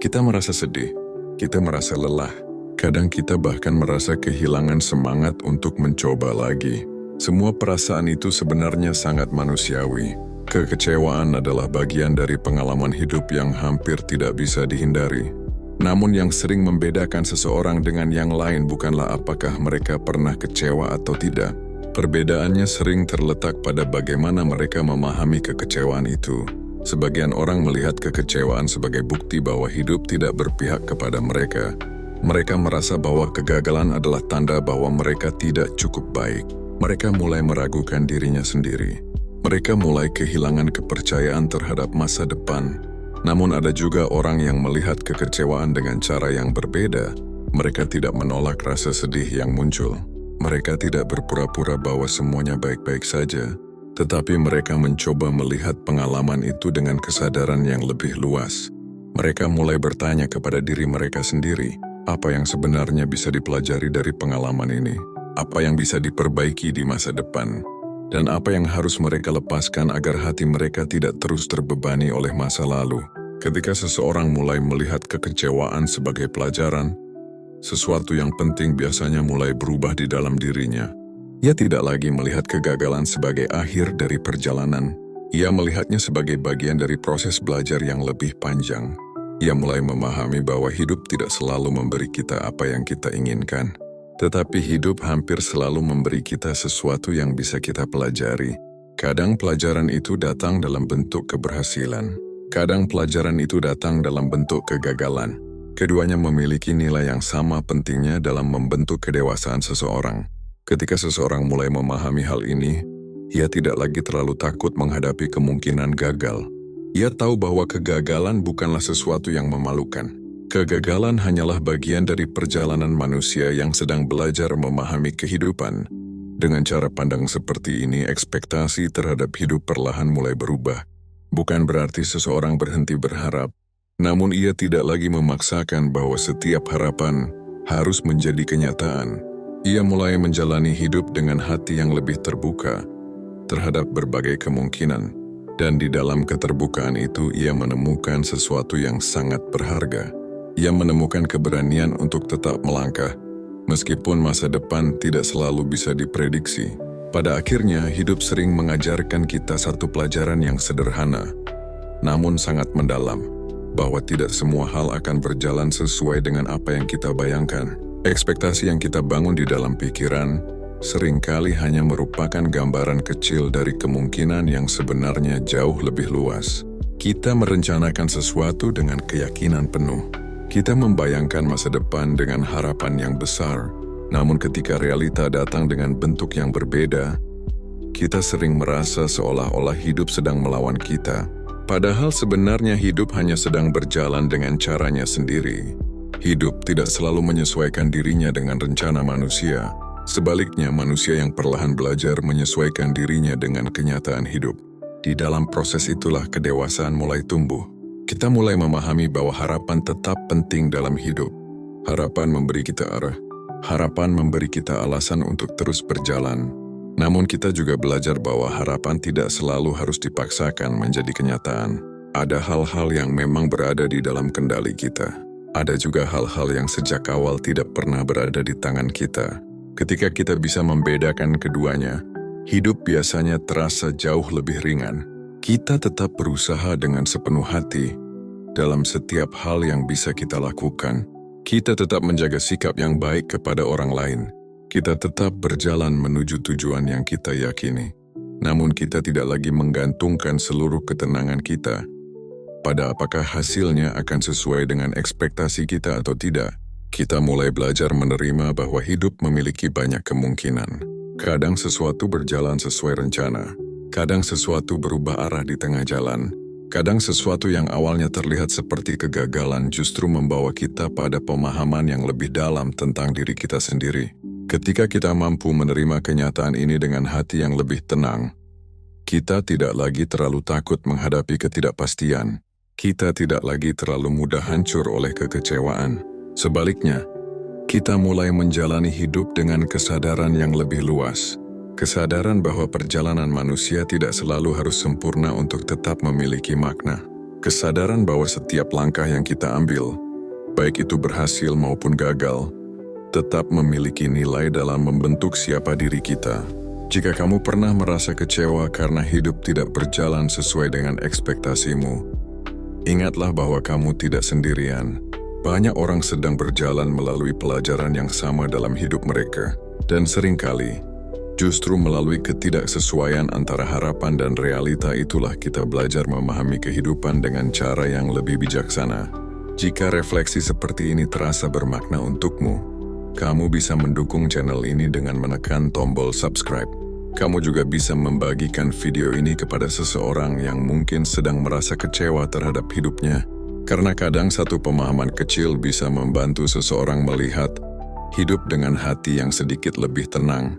Kita merasa sedih, kita merasa lelah, Kadang kita bahkan merasa kehilangan semangat untuk mencoba lagi. Semua perasaan itu sebenarnya sangat manusiawi. Kekecewaan adalah bagian dari pengalaman hidup yang hampir tidak bisa dihindari. Namun yang sering membedakan seseorang dengan yang lain bukanlah apakah mereka pernah kecewa atau tidak. Perbedaannya sering terletak pada bagaimana mereka memahami kekecewaan itu. Sebagian orang melihat kekecewaan sebagai bukti bahwa hidup tidak berpihak kepada mereka. Mereka merasa bahwa kegagalan adalah tanda bahwa mereka tidak cukup baik. Mereka mulai meragukan dirinya sendiri. Mereka mulai kehilangan kepercayaan terhadap masa depan. Namun ada juga orang yang melihat kekecewaan dengan cara yang berbeda. Mereka tidak menolak rasa sedih yang muncul. Mereka tidak berpura-pura bahwa semuanya baik-baik saja. Tetapi mereka mencoba melihat pengalaman itu dengan kesadaran yang lebih luas. Mereka mulai bertanya kepada diri mereka sendiri, apa yang sebenarnya bisa dipelajari dari pengalaman ini? Apa yang bisa diperbaiki di masa depan? Dan apa yang harus mereka lepaskan agar hati mereka tidak terus terbebani oleh masa lalu? Ketika seseorang mulai melihat kekecewaan sebagai pelajaran, sesuatu yang penting biasanya mulai berubah di dalam dirinya. Ia tidak lagi melihat kegagalan sebagai akhir dari perjalanan. Ia melihatnya sebagai bagian dari proses belajar yang lebih panjang. Ia mulai memahami bahwa hidup tidak selalu memberi kita apa yang kita inginkan. Tetapi hidup hampir selalu memberi kita sesuatu yang bisa kita pelajari. Kadang pelajaran itu datang dalam bentuk keberhasilan. Kadang pelajaran itu datang dalam bentuk kegagalan. Keduanya memiliki nilai yang sama pentingnya dalam membentuk kedewasaan seseorang. Ketika seseorang mulai memahami hal ini, ia tidak lagi terlalu takut menghadapi kemungkinan gagal. Ia tahu bahwa kegagalan bukanlah sesuatu yang memalukan. Kegagalan hanyalah bagian dari perjalanan manusia yang sedang belajar memahami kehidupan. Dengan cara pandang seperti ini, ekspektasi terhadap hidup perlahan mulai berubah. Bukan berarti seseorang berhenti berharap, namun ia tidak lagi memaksakan bahwa setiap harapan harus menjadi kenyataan. Ia mulai menjalani hidup dengan hati yang lebih terbuka terhadap berbagai kemungkinan. Dan di dalam keterbukaan itu ia menemukan sesuatu yang sangat berharga. Ia menemukan keberanian untuk tetap melangkah, meskipun masa depan tidak selalu bisa diprediksi. Pada akhirnya, hidup sering mengajarkan kita satu pelajaran yang sederhana, namun sangat mendalam, bahwa tidak semua hal akan berjalan sesuai dengan apa yang kita bayangkan. Ekspektasi yang kita bangun di dalam pikiran seringkali hanya merupakan gambaran kecil dari kemungkinan yang sebenarnya jauh lebih luas. Kita merencanakan sesuatu dengan keyakinan penuh. Kita membayangkan masa depan dengan harapan yang besar, namun ketika realita datang dengan bentuk yang berbeda, kita sering merasa seolah-olah hidup sedang melawan kita. Padahal sebenarnya hidup hanya sedang berjalan dengan caranya sendiri. Hidup tidak selalu menyesuaikan dirinya dengan rencana manusia. Sebaliknya, manusia yang perlahan belajar menyesuaikan dirinya dengan kenyataan hidup. Di dalam proses itulah kedewasaan mulai tumbuh. Kita mulai memahami bahwa harapan tetap penting dalam hidup. Harapan memberi kita arah. Harapan memberi kita alasan untuk terus berjalan. Namun kita juga belajar bahwa harapan tidak selalu harus dipaksakan menjadi kenyataan. Ada hal-hal yang memang berada di dalam kendali kita. Ada juga hal-hal yang sejak awal tidak pernah berada di tangan kita. Ketika kita bisa membedakan keduanya, hidup biasanya terasa jauh lebih ringan. Kita tetap berusaha dengan sepenuh hati dalam setiap hal yang bisa kita lakukan. Kita tetap menjaga sikap yang baik kepada orang lain. Kita tetap berjalan menuju tujuan yang kita yakini. Namun kita tidak lagi menggantungkan seluruh ketenangan kita pada apakah hasilnya akan sesuai dengan ekspektasi kita atau tidak. Kita mulai belajar menerima bahwa hidup memiliki banyak kemungkinan. Kadang sesuatu berjalan sesuai rencana. Kadang sesuatu berubah arah di tengah jalan. Kadang sesuatu yang awalnya terlihat seperti kegagalan justru membawa kita pada pemahaman yang lebih dalam tentang diri kita sendiri. Ketika kita mampu menerima kenyataan ini dengan hati yang lebih tenang, kita tidak lagi terlalu takut menghadapi ketidakpastian. Kita tidak lagi terlalu mudah hancur oleh kekecewaan. Sebaliknya, kita mulai menjalani hidup dengan kesadaran yang lebih luas. Kesadaran bahwa perjalanan manusia tidak selalu harus sempurna untuk tetap memiliki makna. Kesadaran bahwa setiap langkah yang kita ambil, baik itu berhasil maupun gagal, tetap memiliki nilai dalam membentuk siapa diri kita. Jika kamu pernah merasa kecewa karena hidup tidak berjalan sesuai dengan ekspektasimu, ingatlah bahwa kamu tidak sendirian. Banyak orang sedang berjalan melalui pelajaran yang sama dalam hidup mereka, dan seringkali, justru melalui ketidaksesuaian antara harapan dan realita itulah kita belajar memahami kehidupan dengan cara yang lebih bijaksana. Jika refleksi seperti ini terasa bermakna untukmu, kamu bisa mendukung channel ini dengan menekan tombol subscribe. Kamu juga bisa membagikan video ini kepada seseorang yang mungkin sedang merasa kecewa terhadap hidupnya, karena kadang satu pemahaman kecil bisa membantu seseorang melihat hidup dengan hati yang sedikit lebih tenang.